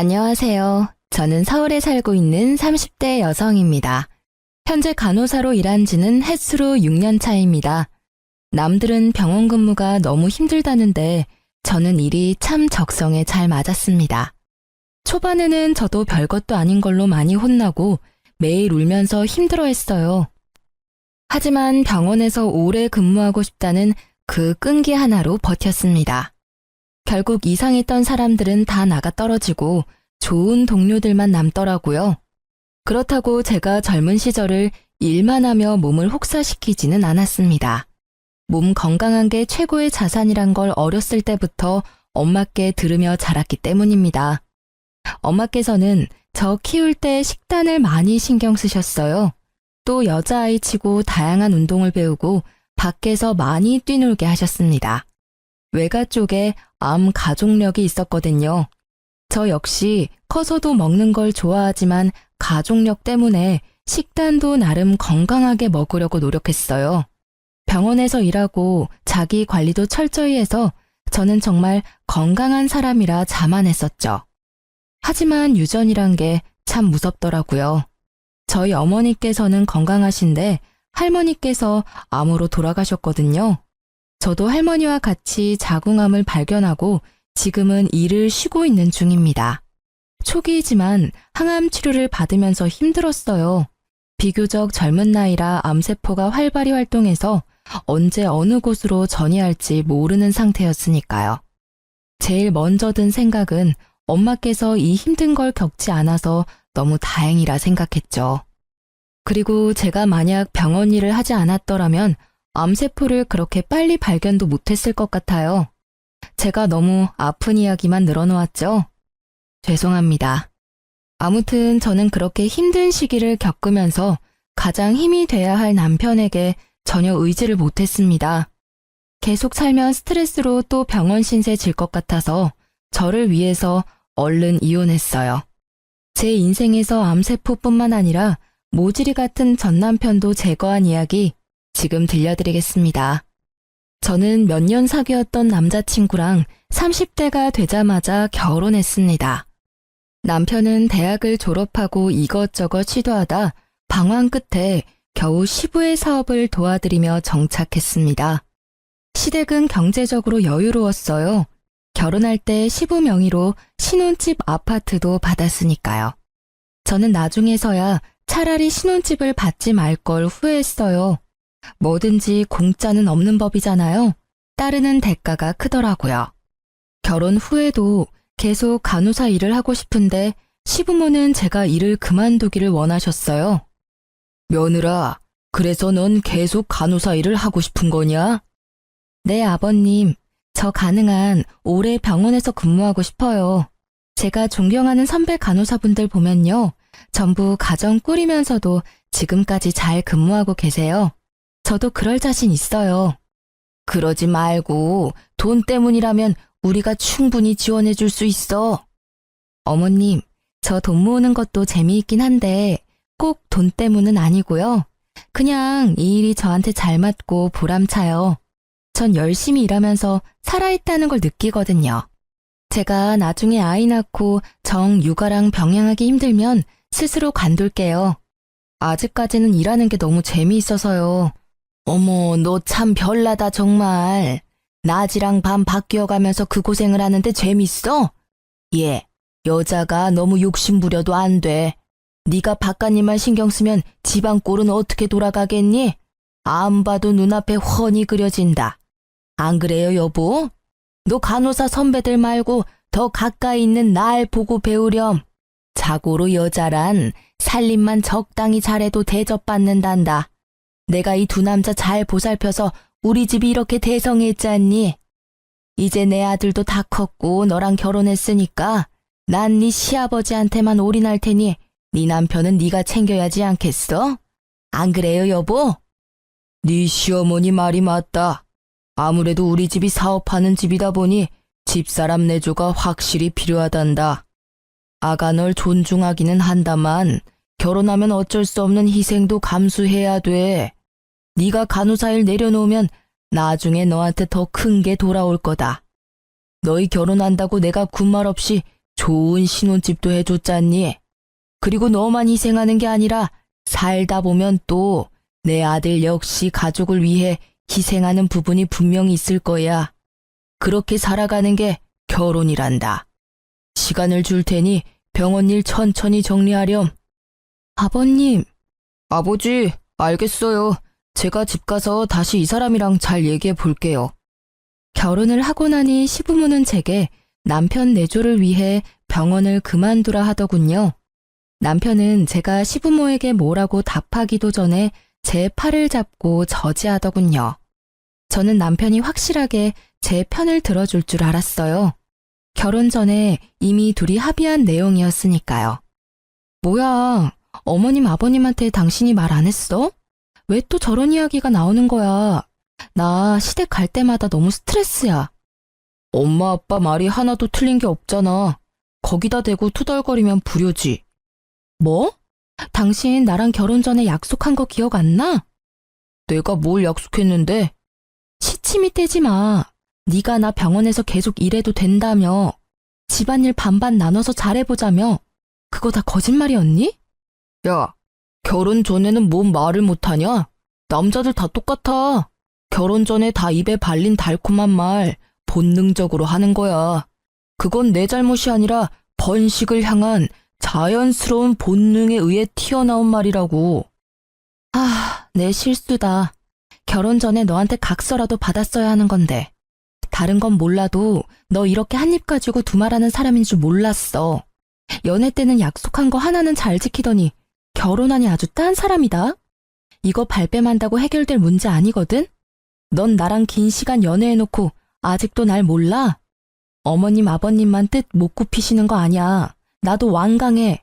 안녕하세요. 저는 서울에 살고 있는 30대 여성입니다. 현재 간호사로 일한 지는 햇수로 6년 차입니다. 남들은 병원 근무가 너무 힘들다는데 저는 일이 참 적성에 잘 맞았습니다. 초반에는 저도 별것도 아닌 걸로 많이 혼나고 매일 울면서 힘들어했어요. 하지만 병원에서 오래 근무하고 싶다는 그 끈기 하나로 버텼습니다. 결국 이상했던 사람들은 다 나가 떨어지고 좋은 동료들만 남더라고요. 그렇다고 제가 젊은 시절을 일만 하며 몸을 혹사시키지는 않았습니다. 몸 건강한 게 최고의 자산이란 걸 어렸을 때부터 엄마께 들으며 자랐기 때문입니다. 엄마께서는 저 키울 때 식단을 많이 신경 쓰셨어요. 또 여자아이 치고 다양한 운동을 배우고 밖에서 많이 뛰놀게 하셨습니다. 외가 쪽에 암 가족력이 있었거든요. 저 역시 커서도 먹는 걸 좋아하지만 가족력 때문에 식단도 나름 건강하게 먹으려고 노력했어요. 병원에서 일하고 자기 관리도 철저히 해서 저는 정말 건강한 사람이라 자만했었죠. 하지만 유전이란 게 참 무섭더라고요. 저희 어머니께서는 건강하신데 할머니께서 암으로 돌아가셨거든요. 저도 할머니와 같이 자궁암을 발견하고 지금은 일을 쉬고 있는 중입니다. 초기이지만 항암 치료를 받으면서 힘들었어요. 비교적 젊은 나이라 암세포가 활발히 활동해서 언제 어느 곳으로 전이할지 모르는 상태였으니까요. 제일 먼저 든 생각은 엄마께서 이 힘든 걸 겪지 않아서 너무 다행이라 생각했죠. 그리고 제가 만약 병원 일을 하지 않았더라면 암세포를 그렇게 빨리 발견도 못했을 것 같아요. 제가 너무 아픈 이야기만 늘어놓았죠? 죄송합니다. 아무튼 저는 그렇게 힘든 시기를 겪으면서 가장 힘이 돼야 할 남편에게 전혀 의지를 못했습니다. 계속 살면 스트레스로 또 병원 신세 질 것 같아서 저를 위해서 얼른 이혼했어요. 제 인생에서 암세포뿐만 아니라 모질이 같은 전 남편도 제거한 이야기 지금 들려드리겠습니다. 저는 몇 년 사귀었던 남자친구랑 30대가 되자마자 결혼했습니다. 남편은 대학을 졸업하고 이것저것 시도하다 방황 끝에 겨우 시부의 사업을 도와드리며 정착했습니다. 시댁은 경제적으로 여유로웠어요. 결혼할 때 시부 명의로 신혼집 아파트도 받았으니까요. 저는 나중에서야 차라리 신혼집을 받지 말 걸 후회했어요. 뭐든지 공짜는 없는 법이잖아요. 따르는 대가가 크더라고요. 결혼 후에도 계속 간호사 일을 하고 싶은데 시부모는 제가 일을 그만두기를 원하셨어요. 며느라, 그래서 넌 계속 간호사 일을 하고 싶은 거냐? 네, 아버님. 저 가능한 오래 병원에서 근무하고 싶어요. 제가 존경하는 선배 간호사분들 보면요. 전부 가정 꾸리면서도 지금까지 잘 근무하고 계세요. 저도 그럴 자신 있어요. 그러지 말고 돈 때문이라면 우리가 충분히 지원해 줄 수 있어. 어머님, 저 돈 모으는 것도 재미있긴 한데 꼭 돈 때문은 아니고요. 그냥 이 일이 저한테 잘 맞고 보람차요. 전 열심히 일하면서 살아있다는 걸 느끼거든요. 제가 나중에 아이 낳고 정 육아랑 병행하기 힘들면 스스로 관둘게요. 아직까지는 일하는 게 너무 재미있어서요. 어머, 너 참 별나다 정말. 낮이랑 밤 바뀌어가면서 그 고생을 하는데 재밌어? 예, 여자가 너무 욕심 부려도 안 돼. 네가 바깥일만 신경 쓰면 집안 꼴은 어떻게 돌아가겠니? 안 봐도 눈앞에 훤히 그려진다. 안 그래요, 여보? 너 간호사 선배들 말고 더 가까이 있는 날 보고 배우렴. 자고로 여자란 살림만 적당히 잘해도 대접받는단다. 내가 이 두 남자 잘 보살펴서 우리 집이 이렇게 대성했잖니. 이제 내 아들도 다 컸고 너랑 결혼했으니까 난 네 시아버지한테만 올인할 테니 네 남편은 네가 챙겨야지 않겠어? 안 그래요, 여보? 네 시어머니 말이 맞다. 아무래도 우리 집이 사업하는 집이다 보니 집사람 내조가 확실히 필요하단다. 아가 널 존중하기는 한다만 결혼하면 어쩔 수 없는 희생도 감수해야 돼. 네가 간호사 일 내려놓으면 나중에 너한테 더 큰 게 돌아올 거다. 너희 결혼한다고 내가 군말 없이 좋은 신혼집도 해줬잖니. 그리고 너만 희생하는 게 아니라 살다 보면 또 내 아들 역시 가족을 위해 희생하는 부분이 분명히 있을 거야. 그렇게 살아가는 게 결혼이란다. 시간을 줄 테니 병원 일 천천히 정리하렴. 아버님. 아버지, 알겠어요. 제가 집 가서 다시 이 사람이랑 잘 얘기해 볼게요. 결혼을 하고 나니 시부모는 제게 남편 내조를 위해 병원을 그만두라 하더군요. 남편은 제가 시부모에게 뭐라고 답하기도 전에 제 팔을 잡고 저지하더군요. 저는 남편이 확실하게 제 편을 들어줄 줄 알았어요. 결혼 전에 이미 둘이 합의한 내용이었으니까요. 뭐야, 어머님 아버님한테 당신이 말 안 했어? 왜 또 저런 이야기가 나오는 거야? 나 시댁 갈 때마다 너무 스트레스야. 엄마 아빠 말이 하나도 틀린 게 없잖아. 거기다 대고 투덜거리면 불효지. 뭐? 당신 나랑 결혼 전에 약속한 거 기억 안 나? 내가 뭘 약속했는데? 시치미 떼지 마. 네가 나 병원에서 계속 일해도 된다며. 집안일 반반 나눠서 잘해보자며. 그거 다 거짓말이었니? 야, 결혼 전에는 뭔 말을 못하냐? 남자들 다 똑같아. 결혼 전에 다 입에 발린 달콤한 말 본능적으로 하는 거야. 그건 내 잘못이 아니라 번식을 향한 자연스러운 본능에 의해 튀어나온 말이라고. 내 실수다. 결혼 전에 너한테 각서라도 받았어야 하는 건데. 다른 건 몰라도 너 이렇게 한 입 가지고 두말하는 사람인 줄 몰랐어. 연애 때는 약속한 거 하나는 잘 지키더니 결혼하니 아주 딴 사람이다. 이거 발뺌한다고 해결될 문제 아니거든? 넌 나랑 긴 시간 연애해놓고 아직도 날 몰라? 어머님 아버님만 뜻 못 굽히시는 거 아니야. 나도 완강해.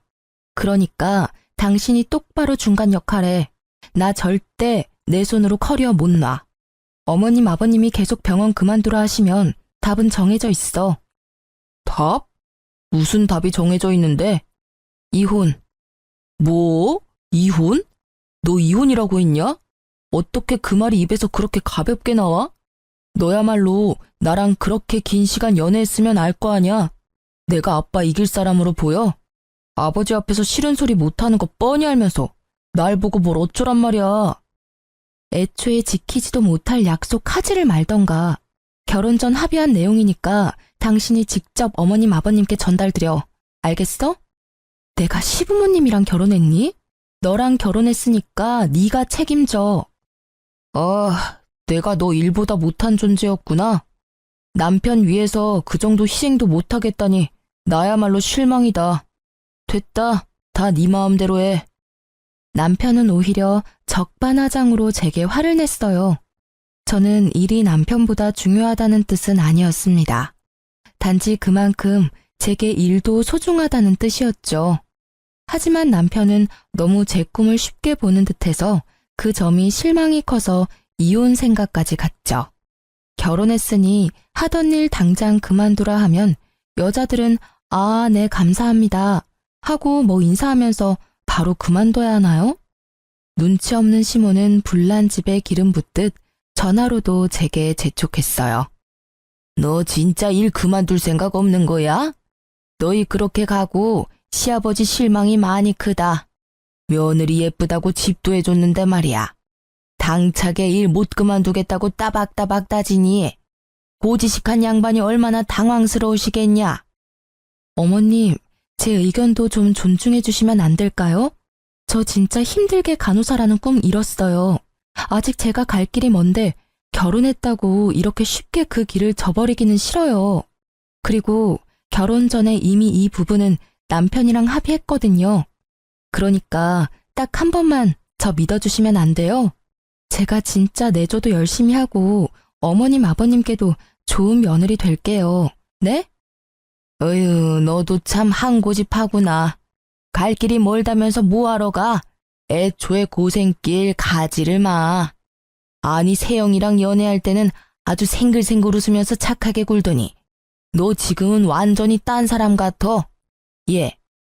그러니까 당신이 똑바로 중간 역할해. 나 절대 내 손으로 커리어 못 놔. 어머님 아버님이 계속 병원 그만두라 하시면 답은 정해져 있어. 답? 무슨 답이 정해져 있는데? 이혼. 뭐? 이혼? 너 이혼이라고 했냐? 어떻게 그 말이 입에서 그렇게 가볍게 나와? 너야말로 나랑 그렇게 긴 시간 연애했으면 알 거 아냐? 내가 아빠 이길 사람으로 보여? 아버지 앞에서 싫은 소리 못하는 거 뻔히 알면서 날 보고 뭘 어쩌란 말이야. 애초에 지키지도 못할 약속 하지를 말던가. 결혼 전 합의한 내용이니까 당신이 직접 어머님 아버님께 전달드려. 알겠어? 내가 시부모님이랑 결혼했니? 너랑 결혼했으니까 네가 책임져. 내가 너 일보다 못한 존재였구나. 남편 위해서 그 정도 희생도 못하겠다니 나야말로 실망이다. 됐다. 다 네 마음대로 해. 남편은 오히려 적반하장으로 제게 화를 냈어요. 저는 일이 남편보다 중요하다는 뜻은 아니었습니다. 단지 그만큼 제게 일도 소중하다는 뜻이었죠. 하지만 남편은 너무 제 꿈을 쉽게 보는 듯해서 그 점이 실망이 커서 이혼 생각까지 갔죠. 결혼했으니 하던 일 당장 그만두라 하면 여자들은 네, 감사합니다 하고 뭐 인사하면서 바로 그만둬야 하나요? 눈치 없는 시모는 불난 집에 기름 붓듯 전화로도 제게 재촉했어요. 너 진짜 일 그만둘 생각 없는 거야? 너희 그렇게 가고 시아버지 실망이 많이 크다. 며느리 예쁘다고 집도 해줬는데 말이야. 당차게 일 못 그만두겠다고 따박따박 따지니 고지식한 양반이 얼마나 당황스러우시겠냐. 어머님, 제 의견도 좀 존중해 주시면 안 될까요? 저 진짜 힘들게 간호사라는 꿈 이뤘어요. 아직 제가 갈 길이 먼데 결혼했다고 이렇게 쉽게 그 길을 저버리기는 싫어요. 그리고 결혼 전에 이미 이 부분은 남편이랑 합의했거든요. 그러니까 딱 한 번만 저 믿어주시면 안 돼요? 제가 진짜 내조도 열심히 하고 어머님 아버님께도 좋은 며느리 될게요. 네? 어휴, 너도 참 한 고집하구나. 갈 길이 멀다면서 뭐하러 가? 애초에 고생길 가지를 마. 아니, 세영이랑 연애할 때는 아주 생글생글 웃으면서 착하게 굴더니 너 지금은 완전히 딴 사람 같아.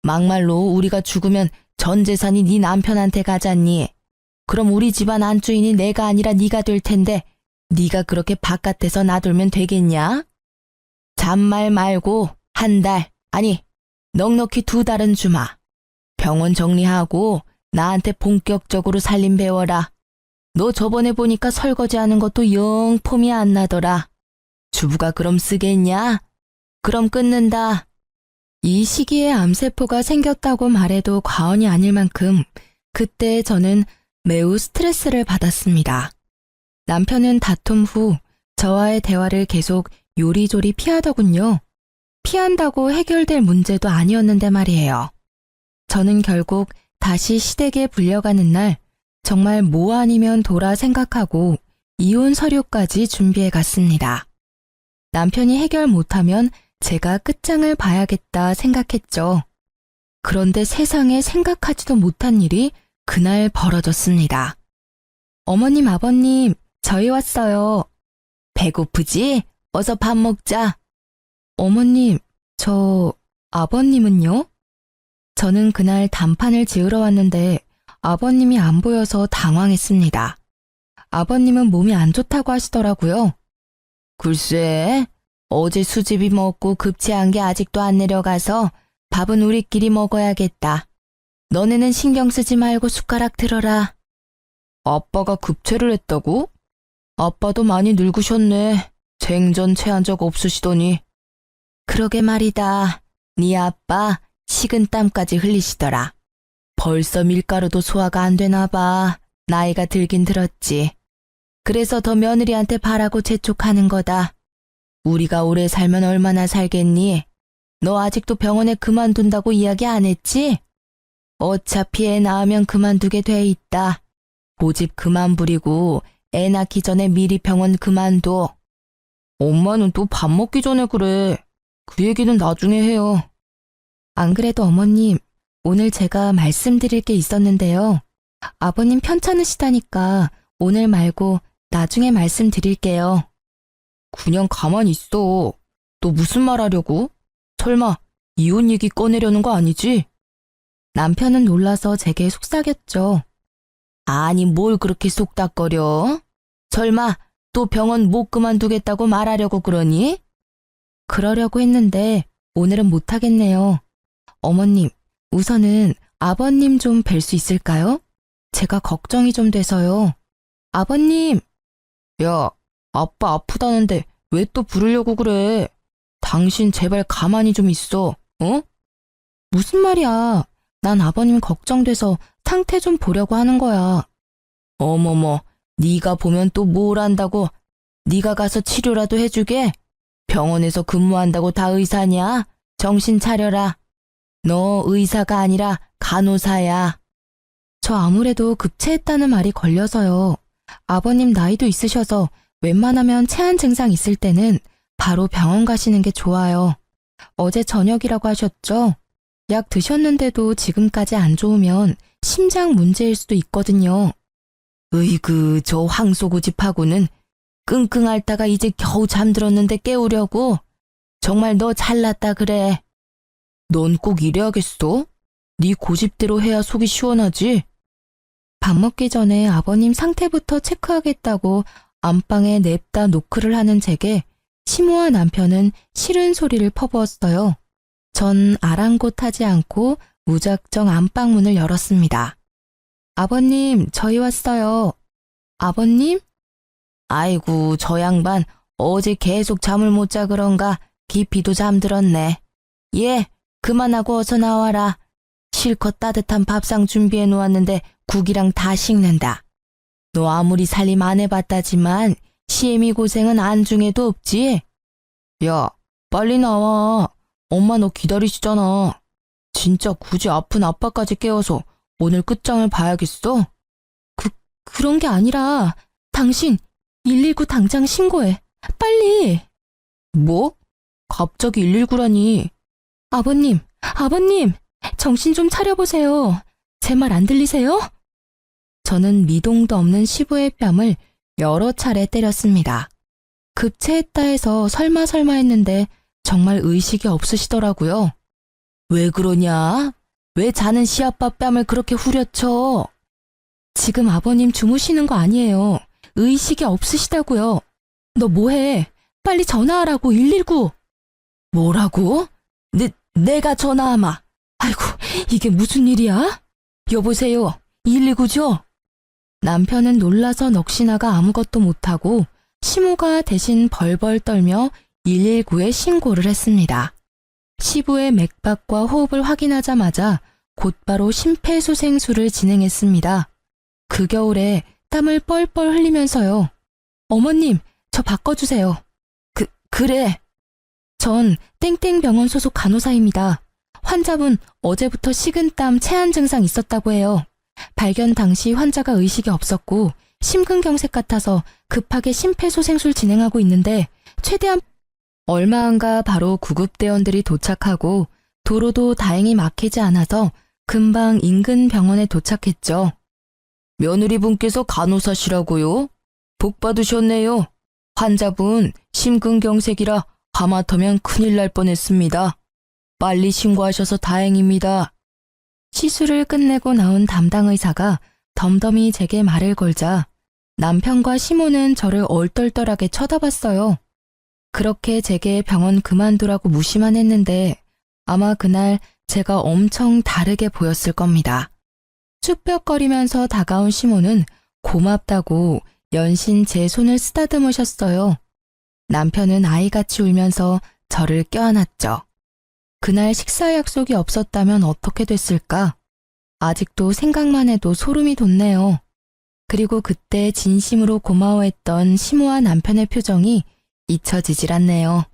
막말로 우리가 죽으면 전 재산이 네 남편한테 가잖니. 그럼 우리 집안 안주인이 내가 아니라 네가 될 텐데 네가 그렇게 바깥에서 놔두면 되겠냐? 잔말 말고 한 달, 아니 넉넉히 2달은 주마. 병원 정리하고 나한테 본격적으로 살림 배워라. 너 저번에 보니까 설거지하는 것도 영 폼이 안 나더라. 주부가 그럼 쓰겠냐? 그럼 끊는다. 이 시기에 암세포가 생겼다고 말해도 과언이 아닐 만큼 그때 저는 매우 스트레스를 받았습니다. 남편은 다툼 후 저와의 대화를 계속 요리조리 피하더군요. 피한다고 해결될 문제도 아니었는데 말이에요. 저는 결국 다시 시댁에 불려가는 날 정말 뭐 아니면 도라 생각하고 이혼 서류까지 준비해 갔습니다. 남편이 해결 못하면 제가 끝장을 봐야겠다 생각했죠. 그런데 세상에 생각하지도 못한 일이 그날 벌어졌습니다. 어머님, 아버님, 저희 왔어요. 배고프지? 어서 밥 먹자. 어머님, 아버님은요? 저는 그날 단판을 지으러 왔는데 아버님이 안 보여서 당황했습니다. 아버님은 몸이 안 좋다고 하시더라고요. 글쎄, 어제 수제비 먹고 급체한 게 아직도 안 내려가서 밥은 우리끼리 먹어야겠다. 너네는 신경 쓰지 말고 숟가락 들어라. 아빠가 급체를 했다고? 아빠도 많이 늙으셨네. 생전 체한 적 없으시더니. 그러게 말이다. 네 아빠 식은땀까지 흘리시더라. 벌써 밀가루도 소화가 안 되나 봐. 나이가 들긴 들었지. 그래서 더 며느리한테 바라고 재촉하는 거다. 우리가 오래 살면 얼마나 살겠니? 너 아직도 병원에 그만둔다고 이야기 안 했지? 어차피 애 낳으면 그만두게 돼 있다. 고집 그만 부리고 애 낳기 전에 미리 병원 그만둬. 엄마는 또 밥 먹기 전에 그래. 그 얘기는 나중에 해요. 안 그래도 어머님, 오늘 제가 말씀드릴 게 있었는데요. 아버님 편찮으시다니까 오늘 말고 나중에 말씀드릴게요. 그냥 가만히 있어. 너 무슨 말 하려고? 설마 이혼 얘기 꺼내려는 거 아니지? 남편은 놀라서 제게 속삭였죠. 아니 뭘 그렇게 속닥거려? 설마 또 병원 못 그만두겠다고 말하려고 그러니? 그러려고 했는데 오늘은 못하겠네요. 어머님, 우선은 아버님 좀 뵐 수 있을까요? 제가 걱정이 좀 돼서요. 아버님! 야, 아빠 아프다는데 왜 또 부르려고 그래? 당신 제발 가만히 좀 있어, 어? 무슨 말이야? 난 아버님 걱정돼서 상태 좀 보려고 하는 거야. 어머머, 네가 보면 또 뭘 안다고? 네가 가서 치료라도 해주게? 병원에서 근무한다고 다 의사냐? 정신 차려라. 너 의사가 아니라 간호사야. 저 아무래도 급체했다는 말이 걸려서요. 아버님 나이도 있으셔서 웬만하면 체한 증상 있을 때는 바로 병원 가시는 게 좋아요. 어제 저녁이라고 하셨죠? 약 드셨는데도 지금까지 안 좋으면 심장 문제일 수도 있거든요. 으이그, 저 황소고집하고는 끙끙 앓다가 이제 겨우 잠들었는데 깨우려고? 정말 너 잘났다 그래. 넌 꼭 이래야겠어? 네 고집대로 해야 속이 시원하지? 밥 먹기 전에 아버님 상태부터 체크하겠다고 안방에 냅다 노크를 하는 제게 시모와 남편은 싫은 소리를 퍼부었어요. 전 아랑곳하지 않고 무작정 안방 문을 열었습니다. 아버님, 저희 왔어요. 아버님? 아이고, 저 양반 어제 계속 잠을 못 자 그런가 깊이도 잠들었네. 예, 그만하고 어서 나와라. 실컷 따뜻한 밥상 준비해 놓았는데 국이랑 다 식는다. 너 아무리 살림 안 해봤다지만 시애미 고생은 안중에도 없지? 야, 빨리 나와. 엄마 너 기다리시잖아. 진짜 굳이 아픈 아빠까지 깨워서 오늘 끝장을 봐야겠어? 그런 게 아니라 당신 119 당장 신고해. 빨리. 뭐? 갑자기 119라니. 아버님, 정신 좀 차려보세요. 제 말 안 들리세요? 저는 미동도 없는 시부의 뺨을 여러 차례 때렸습니다. 급체했다 해서 설마 했는데 정말 의식이 없으시더라고요. 왜 그러냐? 왜 자는 시아빠 뺨을 그렇게 후려쳐? 지금 아버님 주무시는 거 아니에요. 의식이 없으시다고요. 너 뭐해? 빨리 전화하라고 119. 뭐라고? 내가 전화하마. 아이고, 이게 무슨 일이야? 여보세요, 119죠? 남편은 놀라서 넋이나가 아무것도 못하고 시모가 대신 벌벌 떨며 119에 신고를 했습니다. 시부의 맥박과 호흡을 확인하자마자 곧바로 심폐소생술을 진행했습니다. 그 겨울에 땀을 뻘뻘 흘리면서요. 어머님, 저 바꿔주세요. 그래. 전 땡땡병원 소속 간호사입니다. 환자분 어제부터 식은땀, 체한 증상 있었다고 해요. 발견 당시 환자가 의식이 없었고 심근경색 같아서 급하게 심폐소생술 진행하고 있는데 최대한 얼마 안가 바로 구급대원들이 도착하고 도로도 다행히 막히지 않아서 금방 인근 병원에 도착했죠. 며느리분께서 간호사시라고요? 복 받으셨네요. 환자분 심근경색이라 하마터면 큰일 날 뻔했습니다. 빨리 신고하셔서 다행입니다. 시술을 끝내고 나온 담당 의사가 덤덤히 제게 말을 걸자 남편과 시모는 저를 얼떨떨하게 쳐다봤어요. 그렇게 제게 병원 그만두라고 무시만 했는데 아마 그날 제가 엄청 다르게 보였을 겁니다. 쭈뼛거리면서 다가온 시모는 고맙다고 연신 제 손을 쓰다듬으셨어요. 남편은 아이같이 울면서 저를 껴안았죠. 그날 식사 약속이 없었다면 어떻게 됐을까? 아직도 생각만 해도 소름이 돋네요. 그리고 그때 진심으로 고마워했던 시모와 남편의 표정이 잊혀지질 않네요.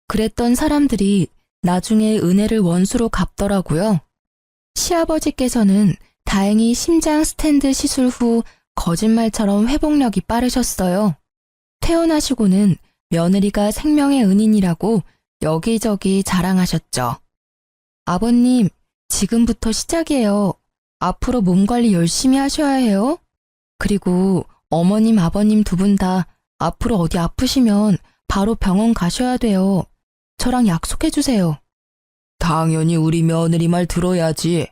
그랬던 사람들이 나중에 은혜를 원수로 갚더라고요. 시아버지께서는 다행히 심장 스탠드 시술 후 거짓말처럼 회복력이 빠르셨어요. 퇴원하시고는 며느리가 생명의 은인이라고 여기저기 자랑하셨죠. 아버님, 지금부터 시작이에요. 앞으로 몸 관리 열심히 하셔야 해요. 그리고 어머님, 아버님 두 분 다 앞으로 어디 아프시면 바로 병원 가셔야 돼요. 저랑 약속해 주세요. 당연히 우리 며느리 말 들어야지.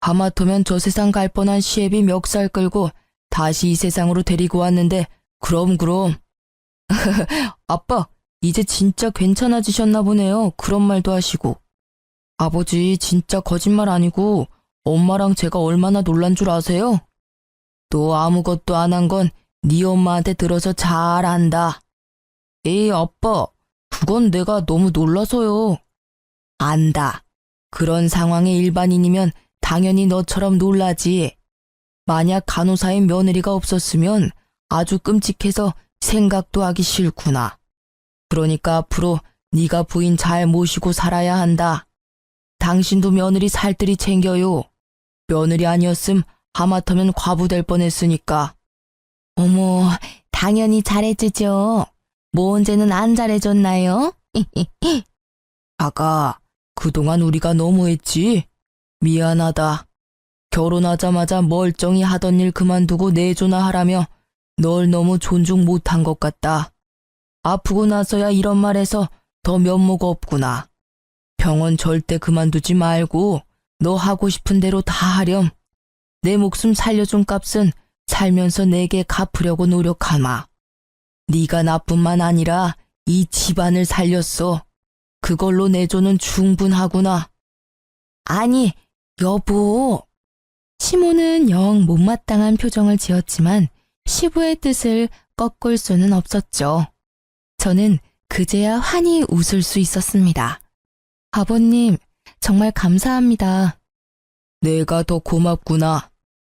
하마터면 저 세상 갈 뻔한 시애비 멱살 끌고 다시 이 세상으로 데리고 왔는데 그럼. 아빠, 이제 진짜 괜찮아지셨나 보네요. 그런 말도 하시고. 아버지, 진짜 거짓말 아니고 엄마랑 제가 얼마나 놀란 줄 아세요? 너 아무것도 안 한 건 네 엄마한테 들어서 잘 안다. 에이, 아빠, 그건 내가 너무 놀라서요. 안다. 그런 상황의 일반인이면 당연히 너처럼 놀라지. 만약 간호사인 며느리가 없었으면 아주 끔찍해서 생각도 하기 싫구나. 그러니까 앞으로 네가 부인 잘 모시고 살아야 한다. 당신도 며느리 살뜰히 챙겨요. 며느리 아니었음 하마터면 과부될 뻔했으니까. 어머, 당연히 잘해주죠. 뭐 언제는 안 잘해줬나요? 아가, 그동안 우리가 너무했지? 미안하다. 결혼하자마자 멀쩡히 하던 일 그만두고 내조나 하라며 널 너무 존중 못한 것 같다. 아프고 나서야 이런 말해서 더 면모가 없구나. 병원 절대 그만두지 말고 너 하고 싶은 대로 다 하렴. 내 목숨 살려준 값은 살면서 내게 갚으려고 노력하마. 네가 나뿐만 아니라 이 집안을 살렸어. 그걸로 내조는 충분하구나. 아니, 여보. 시모는 영 못마땅한 표정을 지었지만 시부의 뜻을 꺾을 수는 없었죠. 저는 그제야 환히 웃을 수 있었습니다. 아버님, 정말 감사합니다. 내가 더 고맙구나.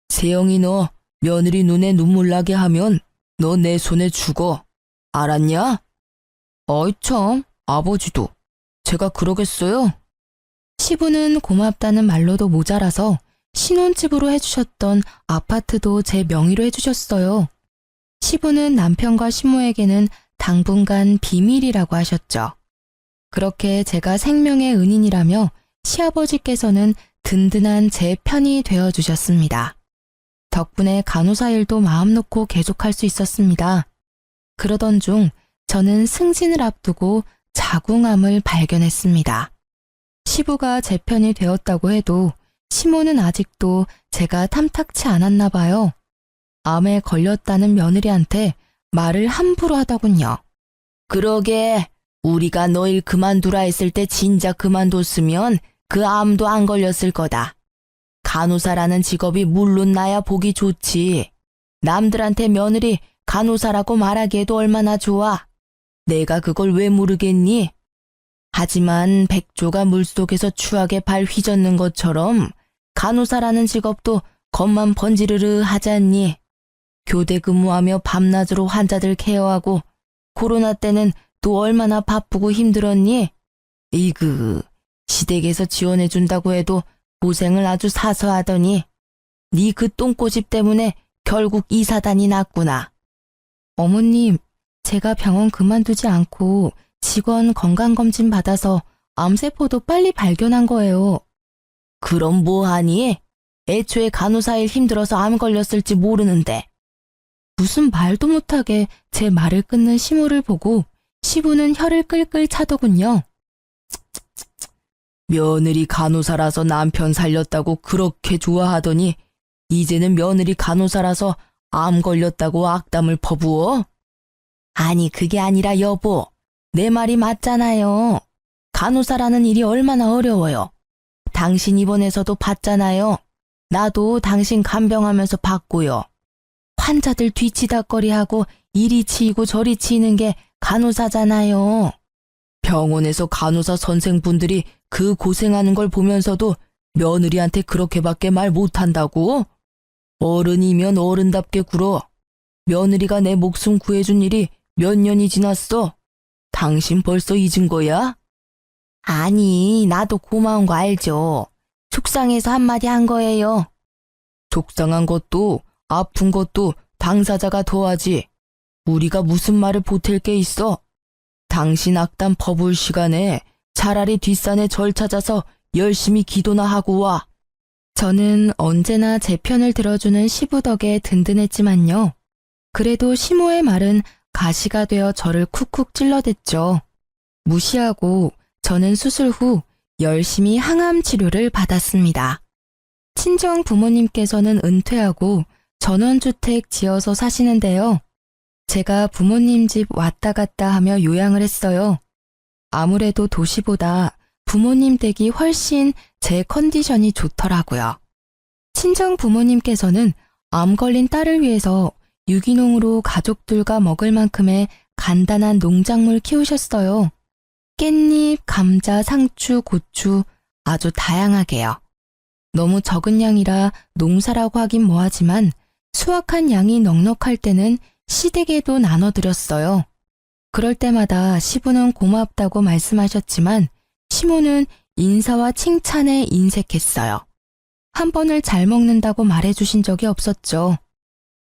세영이 너 며느리 눈에 눈물 나게 하면 너 내 손에 죽어. 알았냐? 어이 참, 아버지도. 제가 그러겠어요? 시부는 고맙다는 말로도 모자라서 신혼집으로 해주셨던 아파트도 제 명의로 해주셨어요. 시부는 남편과 시모에게는 당분간 비밀이라고 하셨죠. 그렇게 제가 생명의 은인이라며 시아버지께서는 든든한 제 편이 되어주셨습니다. 덕분에 간호사 일도 마음 놓고 계속할 수 있었습니다. 그러던 중 저는 승진을 앞두고 자궁암을 발견했습니다. 시부가 제 편이 되었다고 해도 시모는 아직도 제가 탐탁치 않았나 봐요. 암에 걸렸다는 며느리한테 말을 함부로 하더군요. 그러게, 우리가 너 일 그만두라 했을 때 진작 그만뒀으면 그 암도 안 걸렸을 거다. 간호사라는 직업이 물론 나야 보기 좋지. 남들한테 며느리 간호사라고 말하기에도 얼마나 좋아. 내가 그걸 왜 모르겠니? 하지만 백조가 물속에서 추하게 발 휘젓는 것처럼 간호사라는 직업도 겉만 번지르르 하지 않니? 교대 근무하며 밤낮으로 환자들 케어하고 코로나 때는 또 얼마나 바쁘고 힘들었니? 이그, 시댁에서 지원해준다고 해도 고생을 아주 사서 하더니 네 그 똥꼬집 때문에 결국 이 사단이 났구나. 어머님, 제가 병원 그만두지 않고 직원 건강검진 받아서 암세포도 빨리 발견한 거예요. 그럼 뭐하니? 애초에 간호사 일 힘들어서 암 걸렸을지 모르는데. 무슨 말도 못하게 제 말을 끊는 시모를 보고 시부는 혀를 끌끌 차더군요. 며느리 간호사라서 남편 살렸다고 그렇게 좋아하더니 이제는 며느리 간호사라서 암 걸렸다고 악담을 퍼부어? 아니 그게 아니라 여보, 내 말이 맞잖아요. 간호사라는 일이 얼마나 어려워요. 당신 입원해서도 봤잖아요. 나도 당신 간병하면서 봤고요. 환자들 뒤치다꺼리하고 이리 치이고 저리 치이는 게 간호사잖아요. 병원에서 간호사 선생분들이 그 고생하는 걸 보면서도 며느리한테 그렇게밖에 말 못한다고? 어른이면 어른답게 굴어. 며느리가 내 목숨 구해준 일이 몇 년이 지났어? 당신 벌써 잊은 거야? 아니, 나도 고마운 거 알죠. 속상해서 한마디 한 거예요. 속상한 것도 아픈 것도 당사자가 더하지. 우리가 무슨 말을 보탤 게 있어? 당신 악담 퍼부을 시간에 차라리 뒷산에 절 찾아서 열심히 기도나 하고 와. 저는 언제나 제 편을 들어주는 시부 덕에 든든했지만요. 그래도 시모의 말은 가시가 되어 저를 쿡쿡 찔러댔죠. 무시하고 저는 수술 후 열심히 항암 치료를 받았습니다. 친정 부모님께서는 은퇴하고 전원주택 지어서 사시는데요. 제가 부모님 집 왔다 갔다 하며 요양을 했어요. 아무래도 도시보다 부모님 댁이 훨씬 제 컨디션이 좋더라고요. 친정 부모님께서는 암 걸린 딸을 위해서 유기농으로 가족들과 먹을 만큼의 간단한 농작물 키우셨어요. 깻잎, 감자, 상추, 고추 아주 다양하게요. 너무 적은 양이라 농사라고 하긴 뭐하지만 수확한 양이 넉넉할 때는 시댁에도 나눠드렸어요. 그럴 때마다 시부는 고맙다고 말씀하셨지만 시모는 인사와 칭찬에 인색했어요. 한 번을 잘 먹는다고 말해주신 적이 없었죠.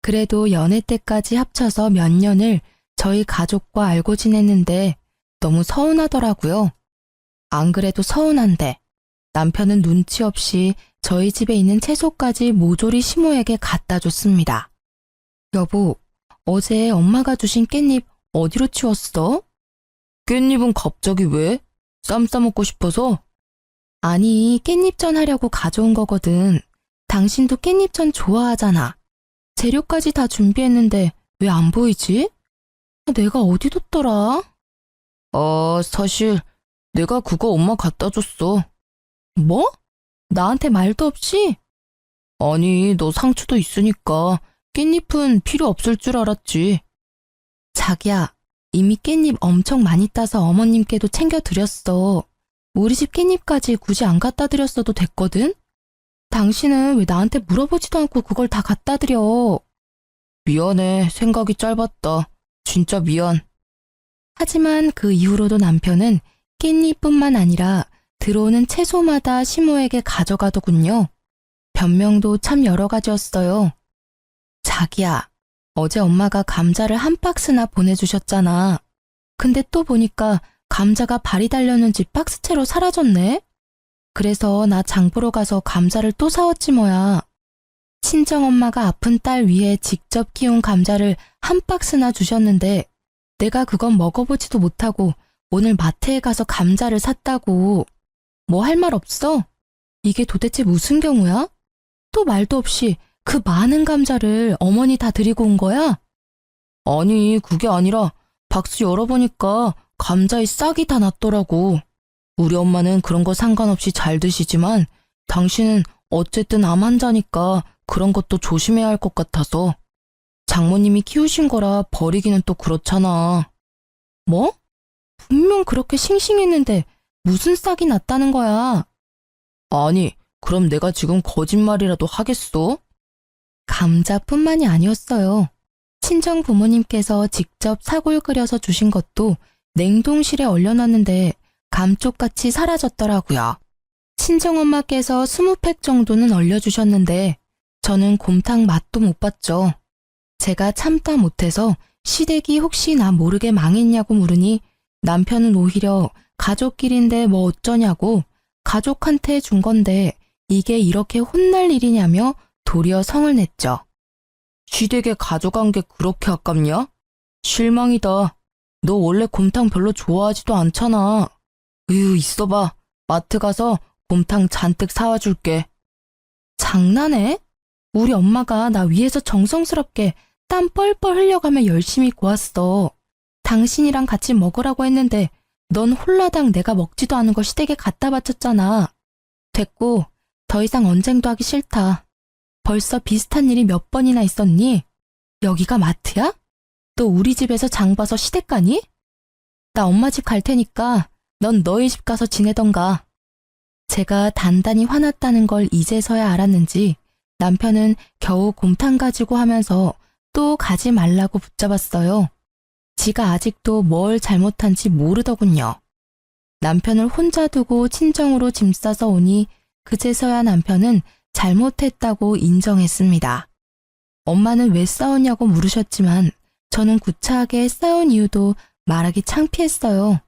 그래도 연애 때까지 합쳐서 몇 년을 저희 가족과 알고 지냈는데 너무 서운하더라고요. 안 그래도 서운한데 남편은 눈치 없이 저희 집에 있는 채소까지 모조리 시모에게 갖다 줬습니다. 여보, 어제 엄마가 주신 깻잎 어디로 치웠어? 깻잎은 갑자기 왜? 쌈 싸먹고 싶어서? 아니, 깻잎전 하려고 가져온 거거든. 당신도 깻잎전 좋아하잖아. 재료까지 다 준비했는데 왜 안 보이지? 내가 어디 뒀더라? 사실 내가 그거 엄마 갖다 줬어. 뭐? 나한테 말도 없이? 아니, 너 상추도 있으니까 깻잎은 필요 없을 줄 알았지. 자기야, 이미 깻잎 엄청 많이 따서 어머님께도 챙겨드렸어. 우리 집 깻잎까지 굳이 안 갖다 드렸어도 됐거든? 당신은 왜 나한테 물어보지도 않고 그걸 다 갖다 드려? 미안해, 생각이 짧았다. 진짜 미안. 하지만 그 이후로도 남편은 깻잎뿐만 아니라 들어오는 채소마다 시모에게 가져가더군요. 변명도 참 여러 가지였어요. 자기야, 어제 엄마가 감자를 한 박스나 보내주셨잖아. 근데 또 보니까 감자가 발이 달렸는지 박스채로 사라졌네? 그래서 나 장 보러 가서 감자를 또 사왔지 뭐야. 친정엄마가 아픈 딸 위해 직접 키운 감자를 한 박스나 주셨는데 내가 그건 먹어보지도 못하고 오늘 마트에 가서 감자를 샀다고. 뭐 할 말 없어? 이게 도대체 무슨 경우야? 또 말도 없이 그 많은 감자를 어머니 다 드리고 온 거야? 아니, 그게 아니라 박스 열어보니까 감자에 싹이 다 났더라고. 우리 엄마는 그런 거 상관없이 잘 드시지만 당신은 어쨌든 암 환자니까 그런 것도 조심해야 할 것 같아서. 장모님이 키우신 거라 버리기는 또 그렇잖아. 뭐? 분명 그렇게 싱싱했는데 무슨 싹이 났다는 거야? 아니, 그럼 내가 지금 거짓말이라도 하겠어? 감자뿐만이 아니었어요. 친정 부모님께서 직접 사골 끓여서 주신 것도 냉동실에 얼려놨는데 감쪽같이 사라졌더라고요. 친정엄마께서 20팩 정도는 얼려주셨는데 저는 곰탕 맛도 못 봤죠. 제가 참다 못해서 시댁이 혹시 나 모르게 망했냐고 물으니 남편은 오히려 가족끼리인데 뭐 어쩌냐고 가족한테 준 건데 이게 이렇게 혼날 일이냐며 도리어 성을 냈죠. 시댁에 가져간 게 그렇게 아깝냐? 실망이다. 너 원래 곰탕 별로 좋아하지도 않잖아. 있어봐. 마트 가서 곰탕 잔뜩 사와 줄게. 장난해? 우리 엄마가 나 위해서 정성스럽게 땀 뻘뻘 흘려가며 열심히 구웠어. 당신이랑 같이 먹으라고 했는데 넌 홀라당 내가 먹지도 않은 걸 시댁에 갖다 바쳤잖아. 됐고, 더 이상 언쟁도 하기 싫다. 벌써 비슷한 일이 몇 번이나 있었니? 여기가 마트야? 또 우리 집에서 장 봐서 시댁 가니? 나 엄마 집 갈 테니까 넌 너희 집 가서 지내던가. 제가 단단히 화났다는 걸 이제서야 알았는지 남편은 겨우 곰탕 가지고 하면서 또 가지 말라고 붙잡았어요. 지가 아직도 뭘 잘못한지 모르더군요. 남편을 혼자 두고 친정으로 짐 싸서 오니 그제서야 남편은 잘못했다고 인정했습니다. 엄마는 왜 싸웠냐고 물으셨지만 저는 구차하게 싸운 이유도 말하기 창피했어요.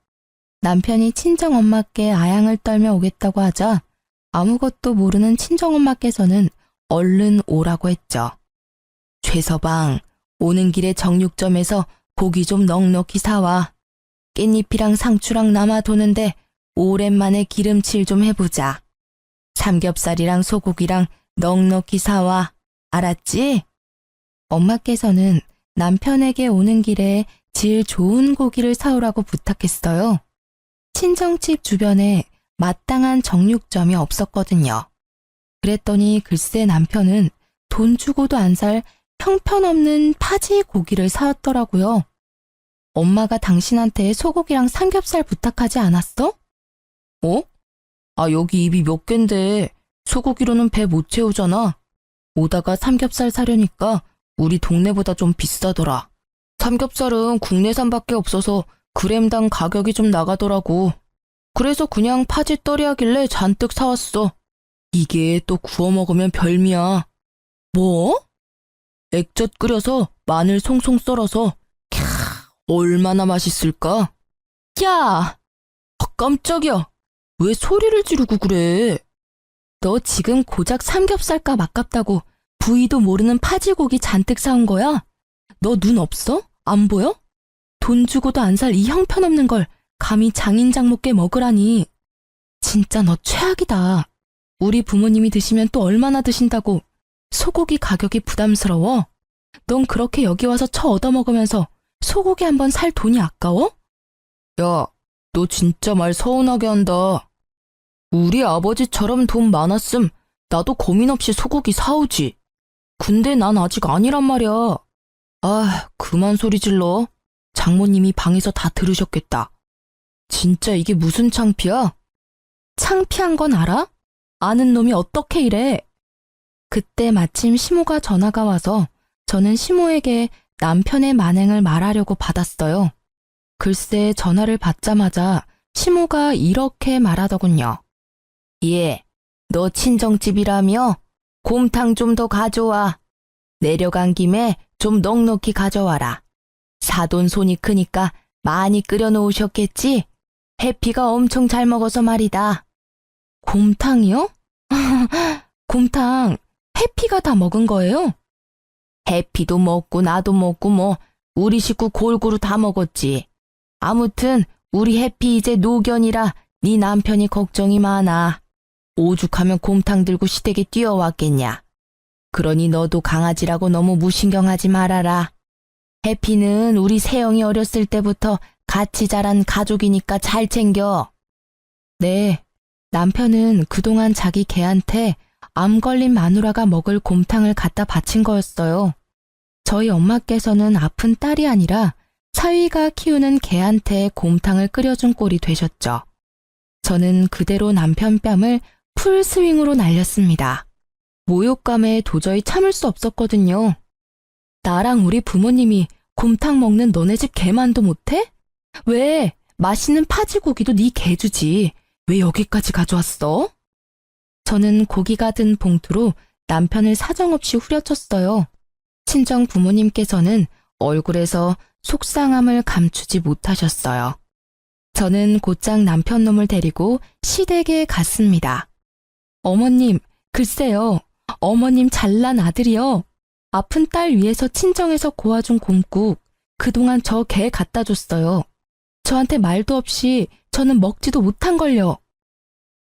남편이 친정엄마께 아양을 떨며 오겠다고 하자 아무것도 모르는 친정엄마께서는 얼른 오라고 했죠. 최서방, 오는 길에 정육점에서 고기 좀 넉넉히 사와. 깻잎이랑 상추랑 남아도는데 오랜만에 기름칠 좀 해보자. 삼겹살이랑 소고기랑 넉넉히 사와. 알았지? 엄마께서는 남편에게 오는 길에 질 좋은 고기를 사오라고 부탁했어요. 친정집 주변에 마땅한 정육점이 없었거든요. 그랬더니 글쎄 남편은 돈 주고도 안 살 형편없는 파지 고기를 사왔더라고요. 엄마가 당신한테 소고기랑 삼겹살 부탁하지 않았어? 어? 여기 입이 몇 갠데 소고기로는 배 못 채우잖아. 오다가 삼겹살 사려니까 우리 동네보다 좀 비싸더라. 삼겹살은 국내산밖에 없어서 그램당 가격이 좀 나가더라고. 그래서 그냥 파지떨이 하길래 잔뜩 사왔어. 이게 또 구워 먹으면 별미야. 뭐? 액젓 끓여서 마늘 송송 썰어서 캬, 얼마나 맛있을까? 야! 깜짝이야. 왜 소리를 지르고 그래? 너 지금 고작 삼겹살값 아깝다고 부위도 모르는 파지고기 잔뜩 사온 거야? 너 눈 없어? 안 보여? 돈 주고도 안 살 이 형편없는 걸 감히 장인장모께 먹으라니. 진짜 너 최악이다. 우리 부모님이 드시면 또 얼마나 드신다고. 소고기 가격이 부담스러워? 넌 그렇게 여기 와서 처 얻어먹으면서 소고기 한번 살 돈이 아까워? 야, 너 진짜 말 서운하게 한다. 우리 아버지처럼 돈 많았음 나도 고민 없이 소고기 사오지. 근데 난 아직 아니란 말이야. 그만 소리 질러. 장모님이 방에서 다 들으셨겠다. 진짜 이게 무슨 창피야? 창피한 건 알아? 아는 놈이 어떻게 이래? 그때 마침 시모가 전화가 와서 저는 시모에게 남편의 만행을 말하려고 받았어요. 글쎄 전화를 받자마자 시모가 이렇게 말하더군요. 예, 너 친정집이라며? 곰탕 좀 더 가져와. 내려간 김에 좀 넉넉히 가져와라. 사돈 손이 크니까 많이 끓여 놓으셨겠지? 해피가 엄청 잘 먹어서 말이다. 곰탕이요? 곰탕 해피가 다 먹은 거예요? 해피도 먹고 나도 먹고 뭐 우리 식구 골고루 다 먹었지. 아무튼 우리 해피 이제 노견이라 네 남편이 걱정이 많아. 오죽하면 곰탕 들고 시댁에 뛰어왔겠냐. 그러니 너도 강아지라고 너무 무신경하지 말아라. 해피는 우리 세영이 어렸을 때부터 같이 자란 가족이니까 잘 챙겨. 네, 남편은 그동안 자기 개한테 암 걸린 마누라가 먹을 곰탕을 갖다 바친 거였어요. 저희 엄마께서는 아픈 딸이 아니라 사위가 키우는 개한테 곰탕을 끓여준 꼴이 되셨죠. 저는 그대로 남편 뺨을 풀스윙으로 날렸습니다. 모욕감에 도저히 참을 수 없었거든요. 나랑 우리 부모님이 곰탕 먹는 너네 집 개만도 못해? 왜? 맛있는 파지고기도 네 개 주지. 왜 여기까지 가져왔어? 저는 고기가 든 봉투로 남편을 사정없이 후려쳤어요. 친정 부모님께서는 얼굴에서 속상함을 감추지 못하셨어요. 저는 곧장 남편 놈을 데리고 시댁에 갔습니다. 어머님, 글쎄요. 어머님 잘난 아들이요. 아픈 딸 위해서 친정에서 고아준 곰국 그동안 저 개 갖다 줬어요. 저한테 말도 없이 저는 먹지도 못한걸요.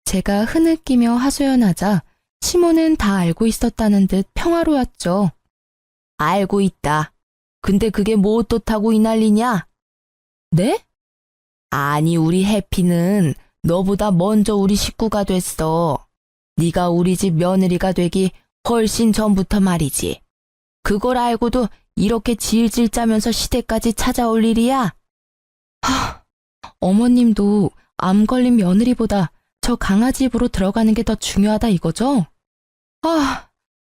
제가 흐느끼며 하소연하자 시모는 다 알고 있었다는 듯 평화로웠죠. 알고 있다. 근데 그게 뭐 어떻다고 이 난리냐? 네? 아니 우리 해피는 너보다 먼저 우리 식구가 됐어. 네가 우리 집 며느리가 되기 훨씬 전부터 말이지. 그걸 알고도 이렇게 질질 짜면서 시댁까지 찾아올 일이야? 어머님도 암 걸린 며느리보다 저 강아지 입으로 들어가는 게 더 중요하다 이거죠?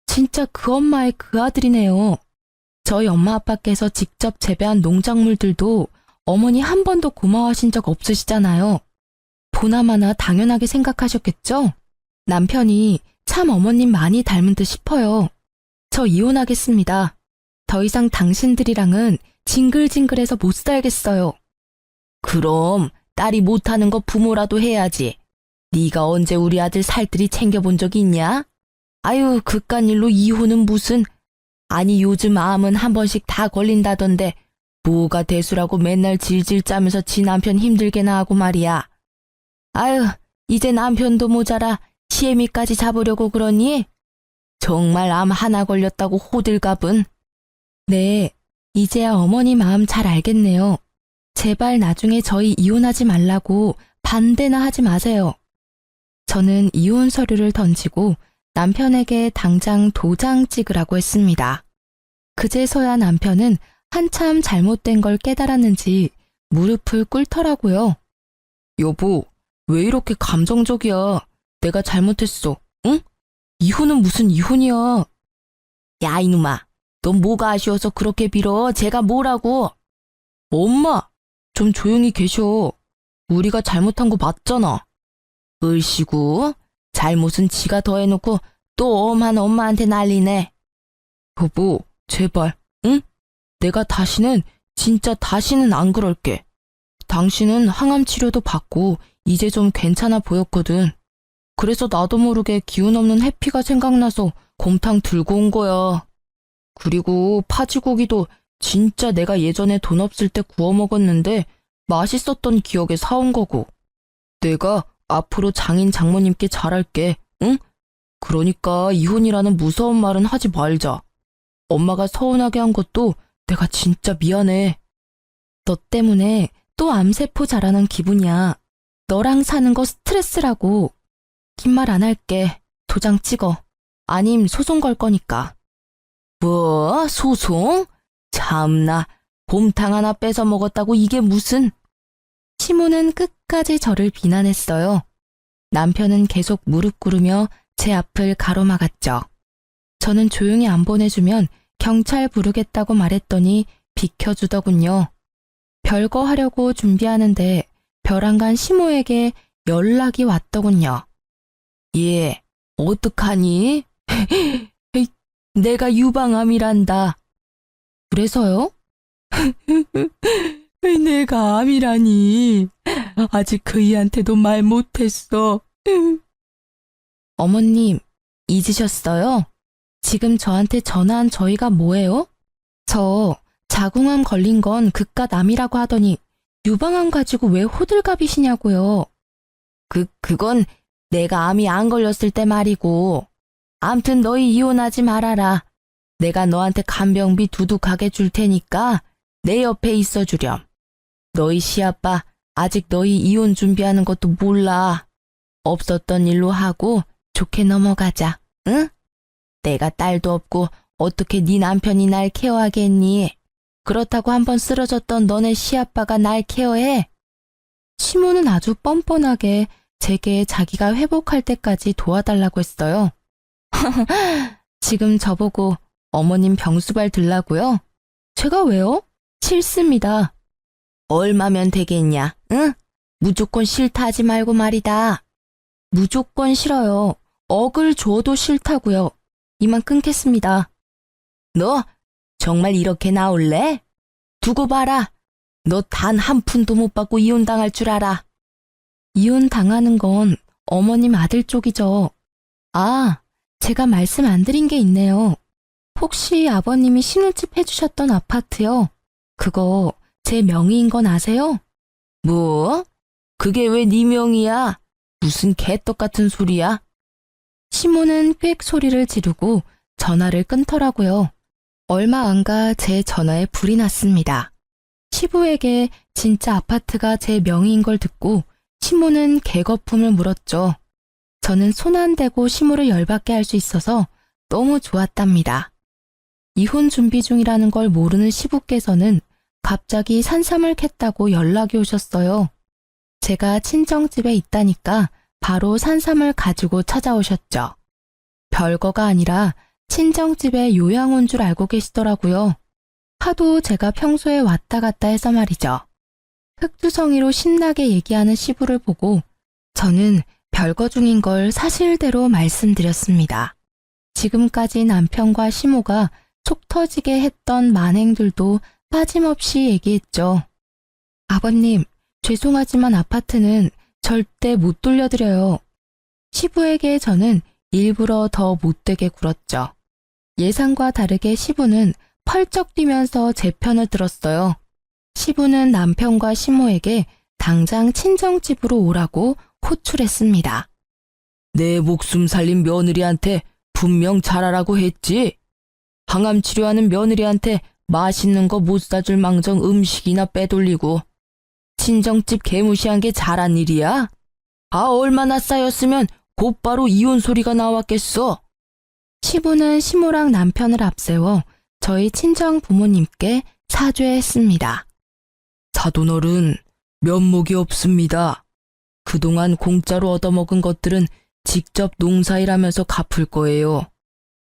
진짜 그 엄마의 그 아들이네요. 저희 엄마 아빠께서 직접 재배한 농작물들도 어머니 한 번도 고마워하신 적 없으시잖아요. 보나마나 당연하게 생각하셨겠죠? 남편이 참 어머님 많이 닮은 듯 싶어요. 저 이혼하겠습니다. 더 이상 당신들이랑은 징글징글해서 못 살겠어요. 그럼 딸이 못하는 거 부모라도 해야지. 네가 언제 우리 아들 살뜰히 챙겨본 적 있냐? 아유 그깟 일로 이혼은 무슨. 아니 요즘 암은 한 번씩 다 걸린다던데 뭐가 대수라고 맨날 질질 짜면서 지 남편 힘들게나 하고 말이야. 아유 이제 남편도 모자라 시애미까지 잡으려고 그러니? 정말 암 하나 걸렸다고 호들갑은. 네, 이제야 어머니 마음 잘 알겠네요. 제발 나중에 저희 이혼하지 말라고 반대나 하지 마세요. 저는 이혼 서류를 던지고 남편에게 당장 도장 찍으라고 했습니다. 그제서야 남편은 한참 잘못된 걸 깨달았는지 무릎을 꿇더라고요. 여보, 왜 이렇게 감정적이야? 내가 잘못했어, 응? 이혼은 무슨 이혼이야? 야 이놈아, 넌 뭐가 아쉬워서 그렇게 빌어? 제가 뭐라고? 엄마, 좀 조용히 계셔. 우리가 잘못한 거 맞잖아. 을씨구, 잘못은 지가 더 해놓고 또 엄한 엄마한테 난리네. 여보, 제발, 응? 내가 진짜 다시는 안 그럴게. 당신은 항암 치료도 받고 이제 좀 괜찮아 보였거든. 그래서 나도 모르게 기운 없는 해피가 생각나서 곰탕 들고 온 거야. 그리고 파지고기도 진짜 내가 예전에 돈 없을 때 구워 먹었는데 맛있었던 기억에 사온 거고. 내가 앞으로 장인 장모님께 잘할게, 응? 그러니까 이혼이라는 무서운 말은 하지 말자. 엄마가 서운하게 한 것도 내가 진짜 미안해. 너 때문에 또 암세포 자라는 기분이야. 너랑 사는 거 스트레스라고. 긴 말 안 할게. 도장 찍어. 아님 소송 걸 거니까. 뭐? 소송? 참나, 곰탕 하나 뺏어 먹었다고 이게 무슨. 시모는 끝까지 저를 비난했어요. 남편은 계속 무릎 꿇으며 제 앞을 가로막았죠. 저는 조용히 안 보내주면 경찰 부르겠다고 말했더니 비켜주더군요. 별거 하려고 준비하는데 벼랑간 시모에게 연락이 왔더군요. 얘, 어떡하니? 내가 유방암이란다. 그래서요? 내가 암이라니. 아직 그이한테도 말 못했어. 어머님, 잊으셨어요? 지금 저한테 전화한 저희가 뭐예요? 저 자궁암 걸린 건 그깟 암이라고 하더니 유방암 가지고 왜 호들갑이시냐고요. 그건 내가 암이 안 걸렸을 때 말이고. 암튼 너희 이혼하지 말아라. 내가 너한테 간병비 두둑하게 줄 테니까 내 옆에 있어 주렴. 너희 시아빠 아직 너희 이혼 준비하는 것도 몰라. 없었던 일로 하고 좋게 넘어가자, 응? 내가 딸도 없고 어떻게 네 남편이 날 케어하겠니? 그렇다고 한번 쓰러졌던 너네 시아빠가 날 케어해? 시모는 아주 뻔뻔하게 제게 자기가 회복할 때까지 도와달라고 했어요. 지금 저보고 어머님 병수발 들라고요? 제가 왜요? 싫습니다. 얼마면 되겠냐, 응? 무조건 싫다 하지 말고 말이다. 무조건 싫어요. 억을 줘도 싫다고요. 이만 끊겠습니다. 너 정말 이렇게 나올래? 두고 봐라. 너 단 한 푼도 못 받고 이혼당할 줄 알아. 이혼당하는 건 어머님 아들 쪽이죠. 아, 제가 말씀 안 드린 게 있네요. 혹시 아버님이 신혼집 해주셨던 아파트요? 그거 제 명의인 건 아세요? 뭐? 그게 왜 네 명의야? 무슨 개떡 같은 소리야? 시모는 꽥 소리를 지르고 전화를 끊더라고요. 얼마 안 가 제 전화에 불이 났습니다. 시부에게 진짜 아파트가 제 명의인 걸 듣고 시모는 개거품을 물었죠. 저는 손 안 대고 시모를 열받게 할 수 있어서 너무 좋았답니다. 이혼 준비 중이라는 걸 모르는 시부께서는 갑자기 산삼을 캤다고 연락이 오셨어요. 제가 친정집에 있다니까 바로 산삼을 가지고 찾아오셨죠. 별거가 아니라 친정집에 요양 온 줄 알고 계시더라고요. 하도 제가 평소에 왔다 갔다 해서 말이죠. 흑투성이로 신나게 얘기하는 시부를 보고 저는 별거 중인 걸 사실대로 말씀드렸습니다. 지금까지 남편과 시모가 속 터지게 했던 만행들도 빠짐없이 얘기했죠. 아버님, 죄송하지만 아파트는 절대 못 돌려드려요. 시부에게 저는 일부러 더 못되게 굴었죠. 예상과 다르게 시부는 펄쩍 뛰면서 제 편을 들었어요. 시부는 남편과 시모에게 당장 친정집으로 오라고 호출했습니다. 내 목숨 살린 며느리한테 분명 잘하라고 했지. 항암 치료하는 며느리한테 맛있는 거 못 사줄 망정 음식이나 빼돌리고 친정집 개무시한 게 잘한 일이야? 아, 얼마나 쌓였으면 곧바로 이혼 소리가 나왔겠어. 시부는 시모랑 남편을 앞세워 저희 친정 부모님께 사죄했습니다. 사돈어른, 면목이 없습니다. 그동안 공짜로 얻어먹은 것들은 직접 농사일하면서 갚을 거예요.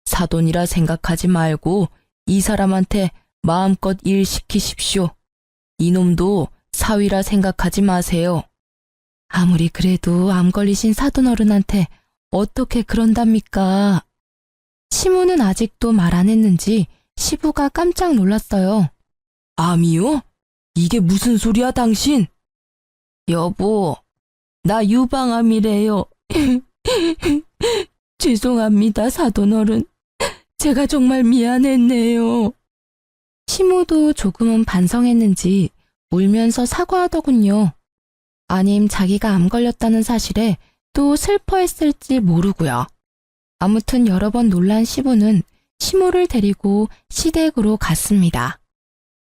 사돈이라 생각하지 말고 이 사람한테 마음껏 일 시키십시오. 이놈도 사위라 생각하지 마세요. 아무리 그래도 암 걸리신 사돈어른한테 어떻게 그런답니까? 시모는 아직도 말 안 했는지 시부가 깜짝 놀랐어요. 암이요? 이게 무슨 소리야 당신? 여보, 나 유방암이래요. 죄송합니다, 사돈어른. 제가 정말 미안했네요. 시모도 조금은 반성했는지 울면서 사과하더군요. 아님 자기가 암 걸렸다는 사실에 또 슬퍼했을지 모르고요. 아무튼 여러 번 놀란 시부는 시모를 데리고 시댁으로 갔습니다.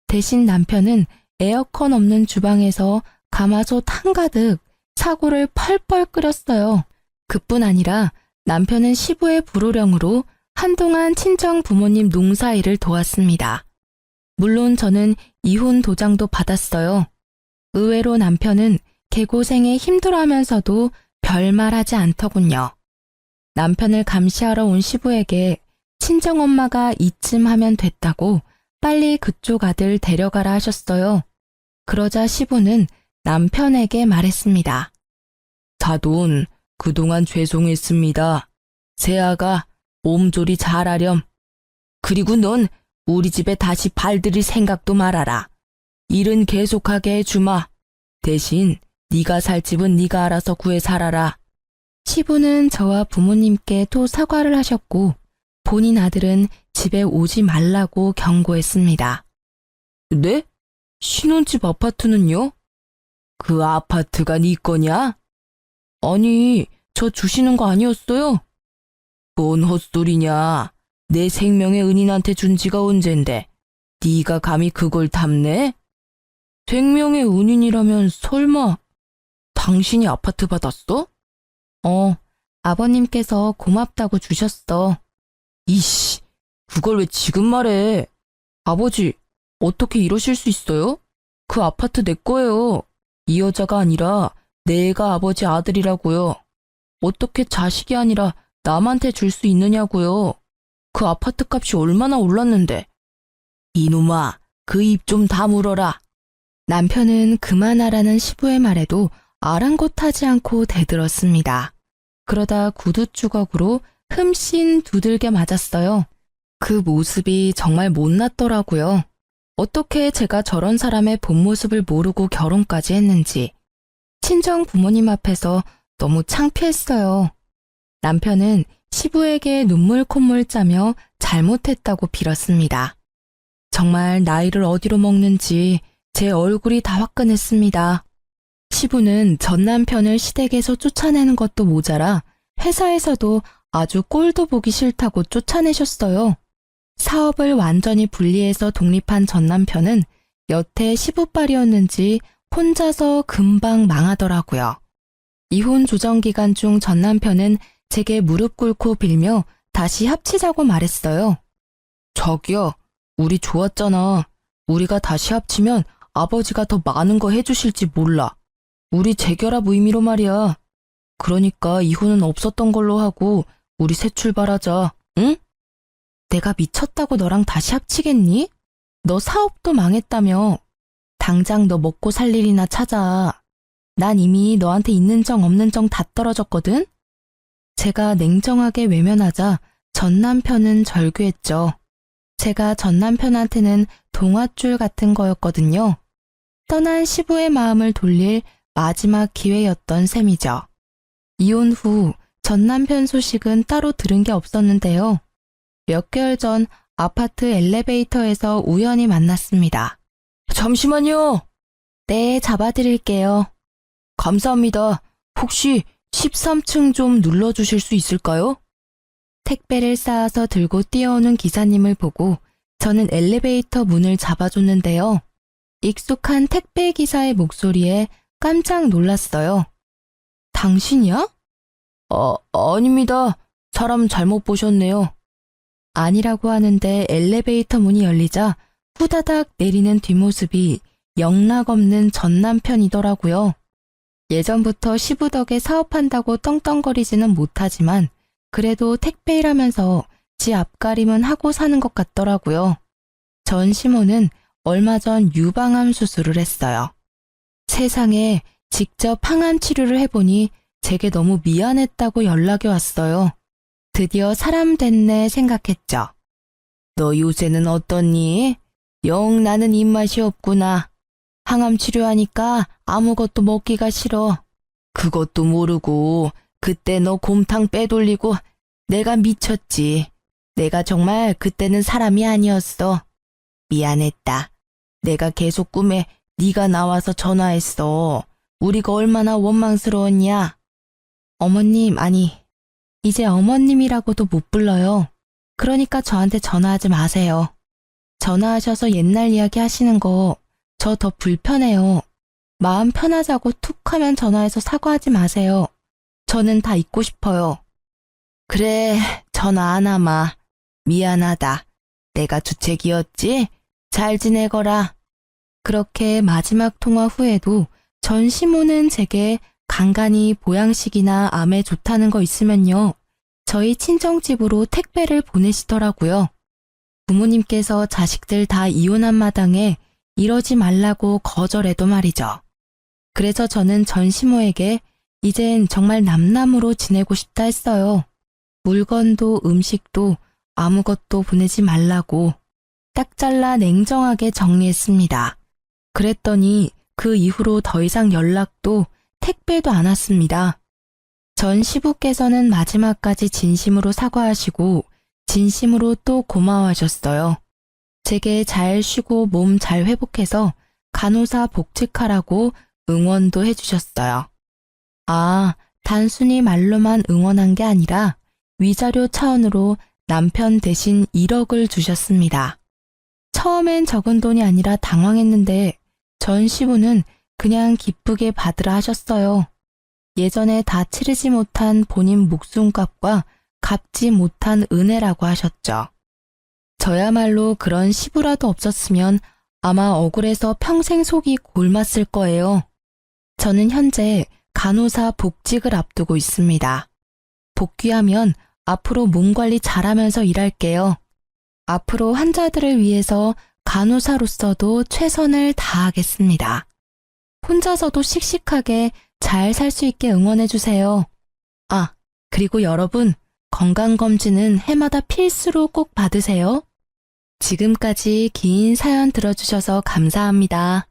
대신 남편은 에어컨 없는 주방에서 가마솥 한가득 사고를 펄펄 끓였어요. 그뿐 아니라 남편은 시부의 불호령으로 한동안 친정 부모님 농사일을 도왔습니다. 물론 저는 이혼 도장도 받았어요. 의외로 남편은 개고생에 힘들어하면서도 별말하지 않더군요. 남편을 감시하러 온 시부에게 친정엄마가 이쯤 하면 됐다고 빨리 그쪽 아들 데려가라 하셨어요. 그러자 시부는 남편에게 말했습니다. 사돈, 그동안 죄송했습니다. 새아가 몸조리 잘하렴. 그리고 넌 우리 집에 다시 발들일 생각도 말아라. 일은 계속하게 해주마. 대신 네가 살 집은 네가 알아서 구해 살아라. 시부는 저와 부모님께 또 사과를 하셨고 본인 아들은 집에 오지 말라고 경고했습니다. 네? 신혼집 아파트는요? 그 아파트가 네 거냐? 아니, 저 주시는 거 아니었어요? 뭔 헛소리냐. 내 생명의 은인한테 준 지가 언젠데 네가 감히 그걸 탐내? 생명의 은인이라면 설마 당신이 아파트 받았어? 아버님께서 고맙다고 주셨어. 이씨, 그걸 왜 지금 말해? 아버지, 어떻게 이러실 수 있어요? 그 아파트 내 거예요. 이 여자가 아니라 내 애가 아버지 아들이라고요. 어떻게 자식이 아니라 남한테 줄 수 있느냐고요. 그 아파트 값이 얼마나 올랐는데. 이놈아, 그 입 좀 다물어라. 남편은 그만하라는 시부의 말에도 아랑곳하지 않고 대들었습니다. 그러다 구두 주걱으로 흠씬 두들겨 맞았어요. 그 모습이 정말 못났더라고요. 어떻게 제가 저런 사람의 본 모습을 모르고 결혼까지 했는지. 친정 부모님 앞에서 너무 창피했어요. 남편은 시부에게 눈물 콧물 짜며 잘못했다고 빌었습니다. 정말 나이를 어디로 먹는지 제 얼굴이 다 화끈했습니다. 시부는 전 남편을 시댁에서 쫓아내는 것도 모자라 회사에서도 아주 꼴도 보기 싫다고 쫓아내셨어요. 사업을 완전히 분리해서 독립한 전 남편은 여태 시부빨이었는지 혼자서 금방 망하더라고요. 이혼 조정 기간 중 전 남편은 제게 무릎 꿇고 빌며 다시 합치자고 말했어요. 자기야, 우리 좋았잖아. 우리가 다시 합치면 아버지가 더 많은 거 해주실지 몰라. 우리 재결합 의미로 말이야. 그러니까 이혼은 없었던 걸로 하고 우리 새 출발하자, 응? 내가 미쳤다고 너랑 다시 합치겠니? 너 사업도 망했다며. 당장 너 먹고 살 일이나 찾아. 난 이미 너한테 있는 정 없는 정 다 떨어졌거든? 제가 냉정하게 외면하자 전 남편은 절규했죠. 제가 전 남편한테는 동아줄 같은 거였거든요. 떠난 시부의 마음을 돌릴 마지막 기회였던 셈이죠. 이혼 후 전 남편 소식은 따로 들은 게 없었는데요. 몇 개월 전 아파트 엘리베이터에서 우연히 만났습니다. 잠시만요. 네, 잡아드릴게요. 감사합니다. 혹시 13층 좀 눌러주실 수 있을까요? 택배를 쌓아서 들고 뛰어오는 기사님을 보고 저는 엘리베이터 문을 잡아줬는데요. 익숙한 택배 기사의 목소리에 깜짝 놀랐어요. 당신이야? 아닙니다. 사람 잘못 보셨네요. 아니라고 하는데 엘리베이터 문이 열리자 후다닥 내리는 뒷모습이 영락없는 전 남편이더라고요. 예전부터 시부 덕에 사업한다고 떵떵거리지는 못하지만 그래도 택배 일하면서 지 앞가림은 하고 사는 것 같더라고요. 전 시모는 얼마 전 유방암 수술을 했어요. 세상에 직접 항암 치료를 해보니 제게 너무 미안했다고 연락이 왔어요. 드디어 사람 됐네 생각했죠. 너 요새는 어떻니? 영 나는 입맛이 없구나. 항암 치료하니까 아무것도 먹기가 싫어. 그것도 모르고 그때 너 곰탕 빼돌리고 내가 미쳤지. 내가 정말 그때는 사람이 아니었어. 미안했다. 내가 계속 꿈에 네가 나와서 전화했어. 우리가 얼마나 원망스러웠냐. 어머님, 아니, 이제 어머님이라고도 못 불러요. 그러니까 저한테 전화하지 마세요. 전화하셔서 옛날 이야기 하시는 거 저 더 불편해요. 마음 편하자고 툭 하면 전화해서 사과하지 마세요. 저는 다 잊고 싶어요. 그래, 전화 안 하마. 미안하다. 내가 주책이었지? 잘 지내거라. 그렇게 마지막 통화 후에도 전 시모는 제게 간간히 보양식이나 암에 좋다는 거 있으면요. 저희 친정집으로 택배를 보내시더라고요. 부모님께서 자식들 다 이혼한 마당에 이러지 말라고 거절해도 말이죠. 그래서 저는 전 시모에게 이젠 정말 남남으로 지내고 싶다 했어요. 물건도 음식도 아무것도 보내지 말라고 딱 잘라 냉정하게 정리했습니다. 그랬더니 그 이후로 더 이상 연락도 택배도 안 왔습니다. 전 시부께서는 마지막까지 진심으로 사과하시고 진심으로 또 고마워하셨어요. 제게 잘 쉬고 몸 잘 회복해서 간호사 복직하라고 응원도 해주셨어요. 아, 단순히 말로만 응원한 게 아니라 위자료 차원으로 남편 대신 1억을 주셨습니다. 처음엔 적은 돈이 아니라 당황했는데 전 시부는 그냥 기쁘게 받으라 하셨어요. 예전에 다 치르지 못한 본인 목숨값과 갚지 못한 은혜라고 하셨죠. 저야말로 그런 시부라도 없었으면 아마 억울해서 평생 속이 골맞을 거예요. 저는 현재 간호사 복직을 앞두고 있습니다. 복귀하면 앞으로 몸 관리 잘하면서 일할게요. 앞으로 환자들을 위해서 간호사로서도 최선을 다하겠습니다. 혼자서도 씩씩하게 잘 살 수 있게 응원해주세요. 아, 그리고 여러분, 건강검진은 해마다 필수로 꼭 받으세요. 지금까지 긴 사연 들어주셔서 감사합니다.